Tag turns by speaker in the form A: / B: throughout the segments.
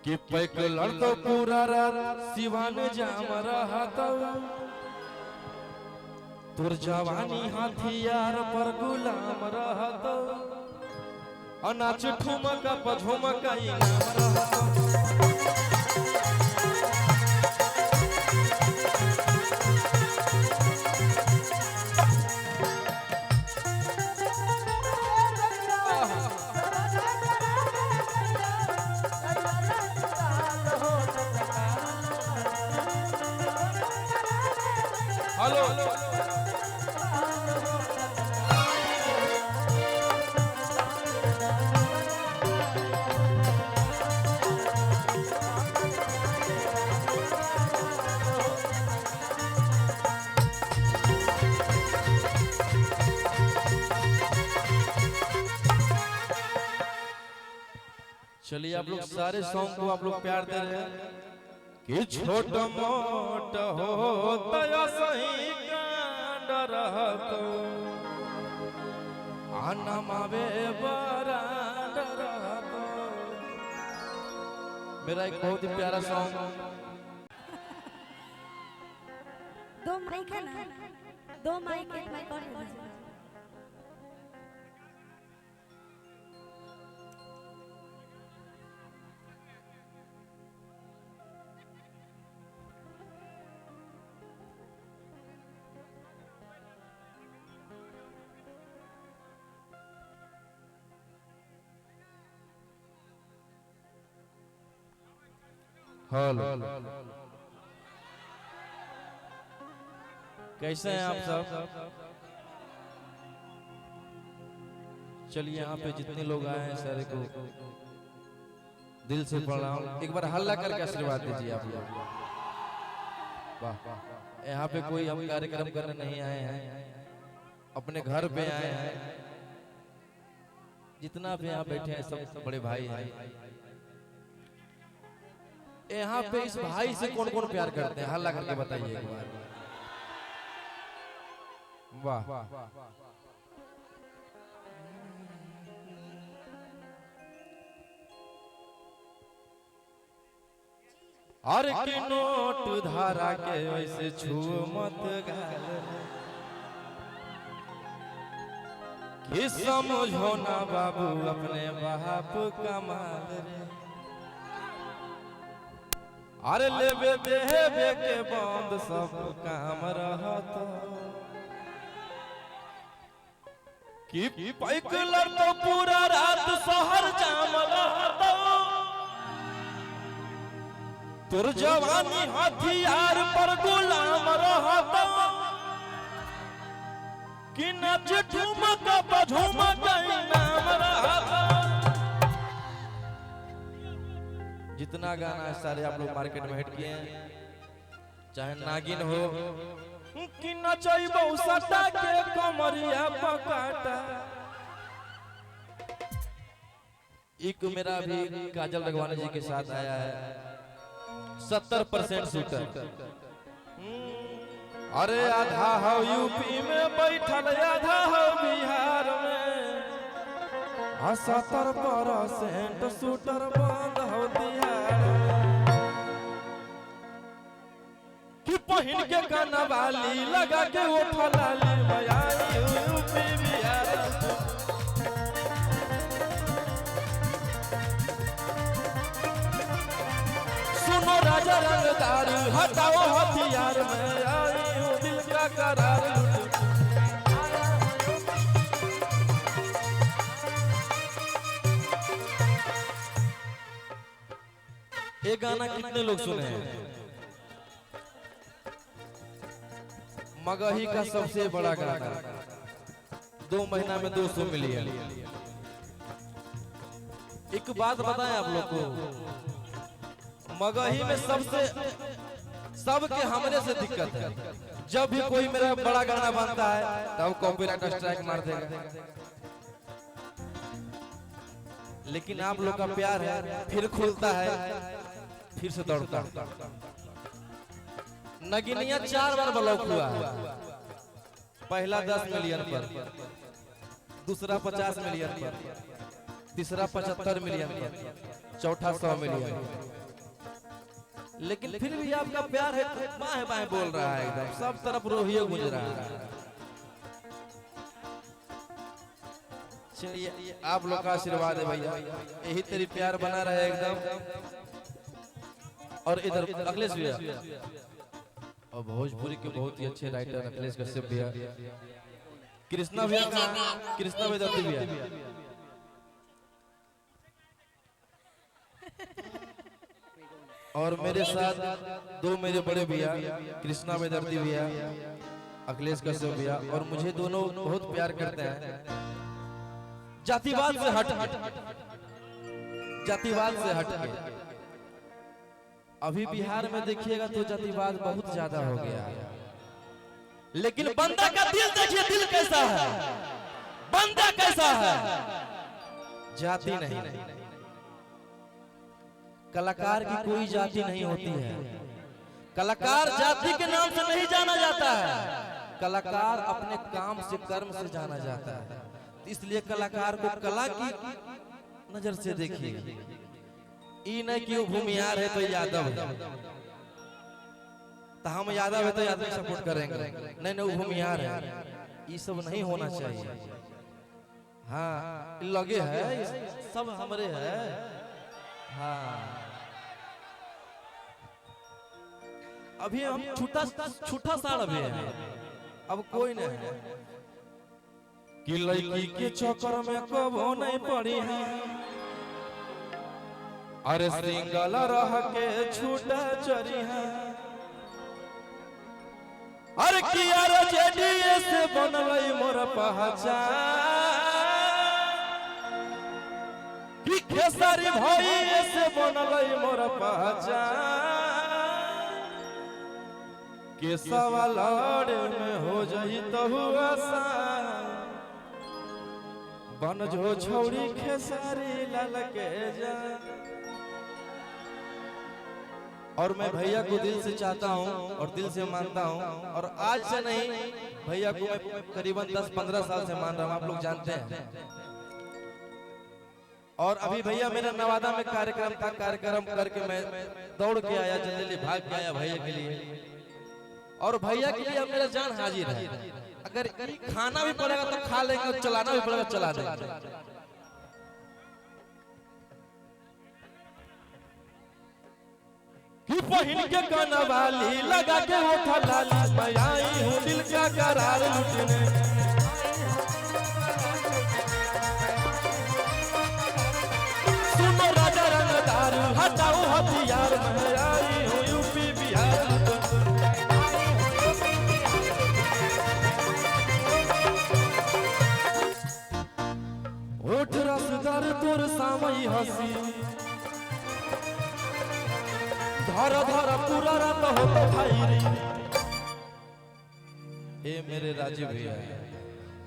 A: कि पैक लड़तो पूरा रात सिवान जाम रहा तुर जवानी हथियार पर गुलाम रहत अनाच ठुमका पझुमका इनाम रहत हेलो चलिए आप लोग सारे सॉन्ग को आप लोग प्यार दे रहे हैं कि छोट मोट होता सही कांड रहत आनमावे बरांड रहत। मेरा एक बहुत ही प्यारा सॉन्ग
B: दो माइक है ना, दो माइक एक माइक और दे दीजिए।
A: हेलो कैसे हैं आप सब? चलिए यहाँ पे जितने लोग आए हैं सारे को दिल से प्रणाम। एक बार हल्ला करके आशीर्वाद दीजिए आप लोग। वाह, यहाँ पे कोई हम कार्यक्रम करने नहीं आए हैं, अपने घर पे आए हैं। जितना भी यहाँ बैठे हैं सब बड़े भाई हैं। यहाँ पे इस भाई से कौन कौन प्यार करते हैं? हल्ला करके बताइए एक बार। वाह, अरे के नोट धारा के वैसे छू मत गाल कि समझो ना बाबू अपने बाप कमाल रे। अरे लेबे देबे के बंद सब काम रहत कि पैकलर तो पूरा रात शहर जाम रहत तुर जवानी हथियार पर गुलाम रहत कि नच ठुमका पझुमका इनाम रहत। जितना गाना है सारे आप लोग मार्केट में हिट किए हैं, चाहे नागिन हो कि नचैबो सटा के कमरिया पकाटा। एक मेरा भी काजल रघवानी जी के साथ आया है 70% शूटर। अरे आधा हो यूपी में बैठल आधा हो बिहार में 70% शूटर बंद हो बिहार कि पहिन के कनवाली लगा के उठलाली बयाई यूपी बिहार। सुनो राजा रंगदार हटाओ हथियार में आई हूँ दिल का करार लूट। ये गाना कितने लोग सुने हैं? मगही का सबसे बड़ा गाना 2 महीना में 200 मिलियन। एक बात बताएं आप लोग को, मगही में सबके हमरे से दिक्कत है। जब भी कोई मेरा बड़ा गाना बनता है तब कॉपीराइट स्ट्राइक मार देगा। लेकिन आप लोग का प्यार है, फिर खुलता है फिर से दौड़ता। नगिनिया 4 बार ब्लॉक हुआ है। पहला 10 मिलियन पर, दूसरा 50 मिलियन पर, तीसरा 75 मिलियन पर, चौथा 100 मिलियन। लेकिन फिर भी आपका प्यार है बाएं बाएं बोल रहा है, एकदम सब तरफ रोहिए गूंज रहा है। चलिए आप लोग का आशीर्वाद है भैया, यही तेरी प्यार बना रहे एकदम। और इधर अखिलेश भैया और भोजपुरी के बहुत ही अच्छे राइटर अखिलेश कश्यप भैया, कृष्णा भैया का कृष्णा वेदांती भैया, और मेरे साथ दो मेरे बड़े भैया कृष्णा वेदांती भैया, अखिलेश कश्यप भैया, और मुझे दोनों बहुत प्यार करते हैं। जातिवाद से हट जातिवाद से हट के अभी बिहार में देखिएगा तो जातिवाद बहुत ज्यादा हो गया है, लेकिन बंदा का दिल देखिए, दिल कैसा है, बंदा कैसा है, जाति नहीं। कलाकार की कोई जाति नहीं होती है, कलाकार जाति के नाम से नहीं जाना जाता है, कलाकार अपने काम से कर्म से जाना जाता है। इसलिए कलाकार को कला की नजर से देखिए, ई नहीं कि वो भूमियार है तो यादव है, तो हम यादव है तो यादव सपोर्ट करेंगे, नहीं नहीं वो भूमियार है, ये सब नहीं होना चाहिए। हाँ लगे है सब हमारे है। हाँ अभी हम छूटा साड़ भी है, अब कोई नहीं है कि लड़की के चक्कर में कबो नहीं पड़ी है, अरे सिंगल रह के छूटा चरी है, अरे किया रे जेडीए से बनलई मोर पहचान, कि खेसारी भाई से बनलई मोर पहचान, के सवाल में हो जाई तो आसान, बन जो छोड़ी खेसारी लाल के जा। और मैं भैया को दिल से चाहता हूं और दिल से मानता हूं, और आज से नहीं भैया को मैं करीबन 10-15 साल से मान रहा हूं, आप लोग जानते हैं। और अभी भैया मेरा नवादा में कार्यक्रम था, कार्यक्रम करके मैं दौड़ के आया, जल्दी भाग के आया भैया के लिए, और भैया के लिए मेरा जान हाजिर है। अगर खाना भी पड़ेगा तो खा लेंगे, और चलाना भी पड़ेगा चला देंगे। कि पहन के कनवाली लगा के होठा लाली, मैं आई हूँ दिल का करार लुटने, सुनो राजा रंगदार हटाओ हथियार, मैं आई हूँ यूपी बिहार होठ रसदार तोर सामई हसी, धर धर पूरा रात हो भाई रे, ए मेरे राजीव भैया,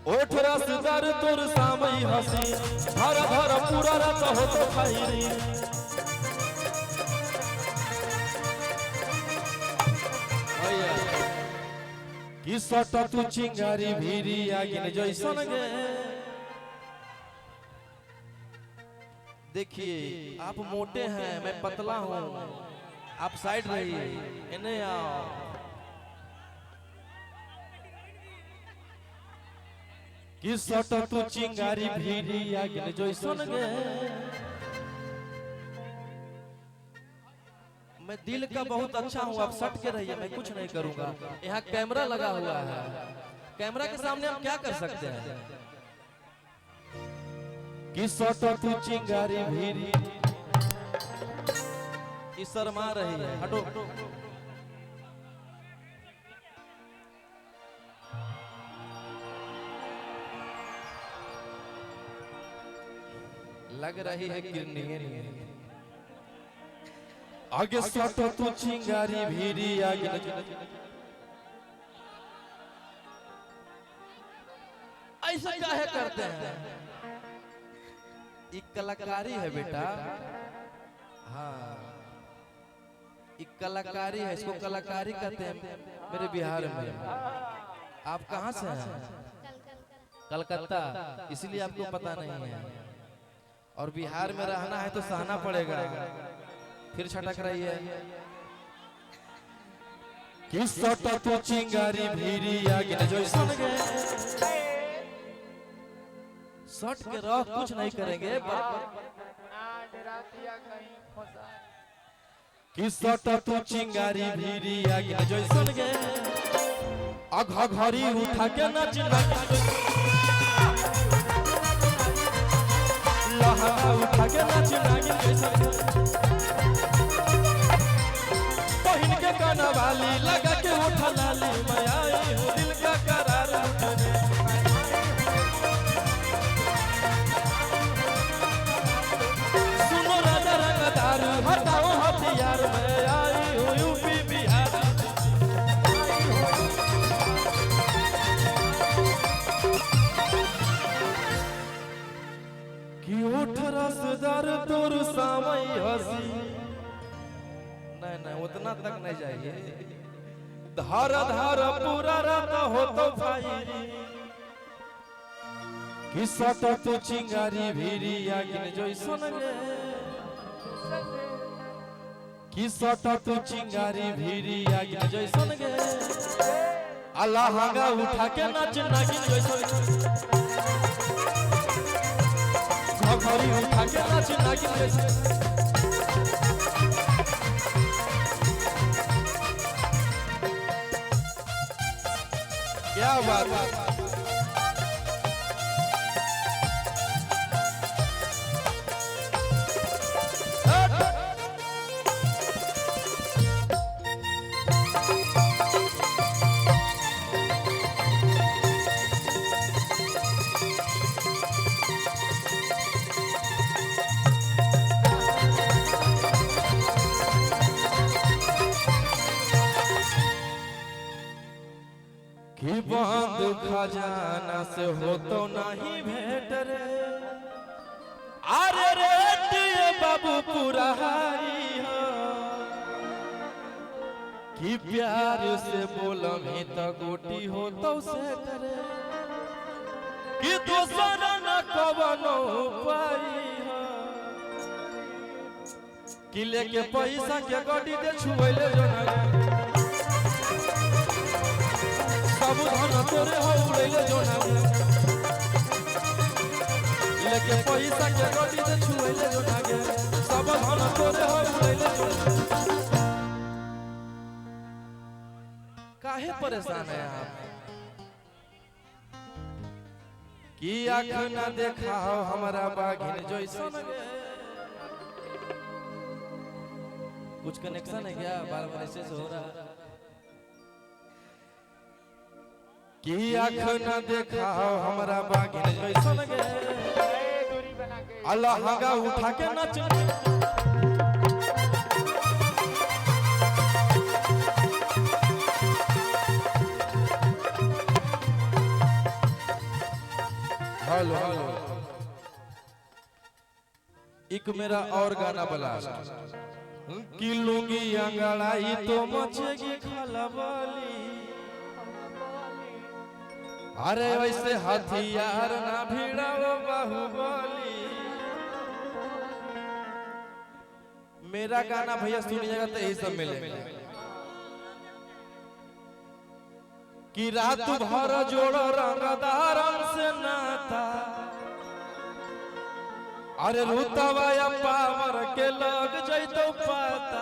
A: ओठ रसदार तोर सामई हसी, धर धर पूरा रात हो भाई रे, कि सट तू चिंगारी भीरी आगिन जैसन गे। देखिए आप मोटे हैं, मैं पतला हूँ, आप साइड रहिए, इन्हें आओ। कि सट तू चिंगारी भीरी आगिन जैसन गे, मैं दिल का बहुत अच्छा हूँ, आप सट के रहिए, मैं कुछ नहीं करूँगा। यहाँ कैमरा लगा हुआ है, कैमरा के सामने हम क्या कर सकते हैं। कि सट तू चिंगारी भीरी, इस शर्मा रही है, हटो लग रही है किरनी, आगे सट तू चिंगारी भीरी आगे ऐसा काहे करते हैं। एक कलाकारी है बेटा, हाँ एक कलाकारी है, इसको कलाकारी कहते हैं मेरे बिहार में। आप कहाँ से हैं? कलकत्ता, इसलिए आपको पता नहीं है। और बिहार में रहना है तो सहना पड़ेगा। फिर छटक रही है, कि सटा तू चिंगारी भीरी आगे जैसन गे सट के रह कुछ नहीं करेंगे कि सटा तू चिंगारी भीरी आगे जैसन गे अघा घड़ी उठा के नाच लहंगा उठा के नाच नागिन जैसन पहन के काना वाली लगा के उठा लाली मैं आई हूँ दिल का करार उठने सुनो राजा रंगदार हटाओ हथियार मैं आई हूँ यूपी बिहार कि उठ रसदार तोर सामई हसी नहीं नहीं उतना तक नहीं जाइए धार धार पूरा रात हो तो भाई कि सट तो चिंगारी भीरी आगिन जैसन गे कि सट तो चिंगारी भीरी आगिन जैसन गे अल्लाह हांगा उठा के नाच नागिन जैसन घड़ी उठा के नाच नागिन जैसन क्या बात है कि बंद खजाना से हो तो नहीं भेट रे अरे रे बाबू पूरा हाई हो कि प्यार से बोलम ही तो गोटी हो तो से करे कि दोसर न कवनो पाई हो कि लेके पैसा के गाड़ी दे छुएले जो ना सब धन तोरे हो उड़ैले जोना लेके पैसा के गाड़ी दे छुएले जोना गे सब धन तोरे हो उड़ैले जोना काहे परेशान है आप कि आँख ना देखाओ हमारा बागिन जैसन गे कुछ कनेक्शन है क्या बार बार ऐसे हो रहा कि आँख न देखाओ हमारा बागिन जैसन गे अल्लाह हांगा उठा के नाच हेलो हेलो एक मेरा और गाना बला कि लूंगी अंगड़ाई तो मचेगी खलबली अरे वैसे हथियार ना भिड़ाओ बाहुबली मेरा गाना भैया सुनिएगा तो यही सब मिलेगा कि रात भर जोड़ो रंगदारन से नाता अरे रुतवा या पावर के लग जैतो पाता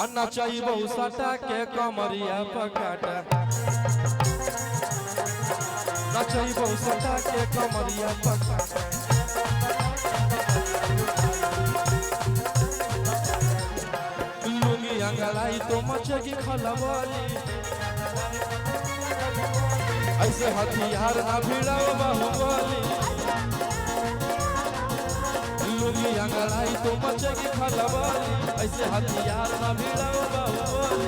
A: अन्ना चाहिए बहु सटा के कमरिया पकाटा नचाई बहु सटा के कमरिया पकाटा लुंगी अंगड़ाई तो मचेगी खलबली ऐसे हथियार ना भिड़ाओ बाहुबली लुंगी अंगड़ाई तो मचेगी खलबली ऐसे हथियार ना भिड़ाओ बाहुबली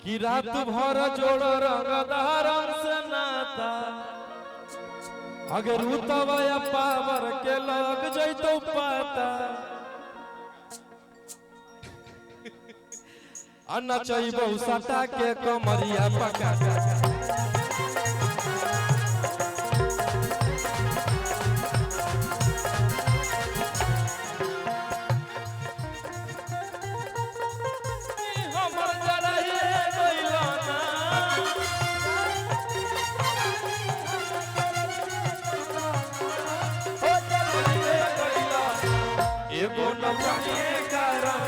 A: कि रात भर जोड़ो रंगदारन से नाता अगर उतवा या पावर के लग जैतो पाता अन्ना चाहिए बहु सटा के कमरिया पकाटा नचनिए कारण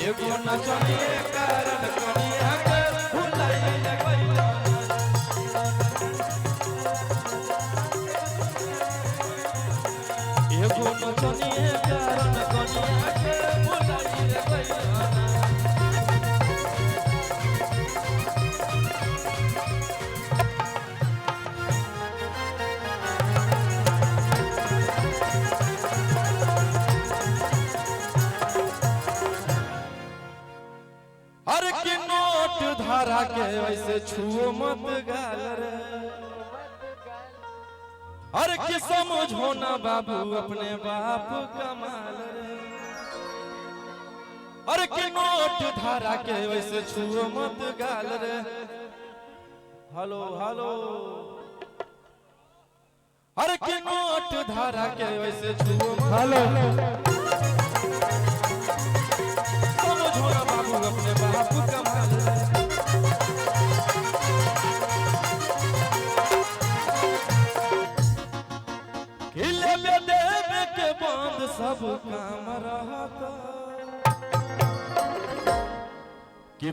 A: एगो नचनिए कारण कनिया के भुलाइले गइलो एगो नचनिए कारण कनिया के भुलाइले गइलो हर की नोट धारा के वैसे छुओ मत गाल रे हर की समझो ना बाबू अपने बाप कमाल रे हर की नोट धारा के वैसे छुओ मत गाल रे हेलो हेलो हर की नोट धारा के वैसे छुओ हेलो अपने बाप कमाल खिले में देवे के बंद सब काम रहता कि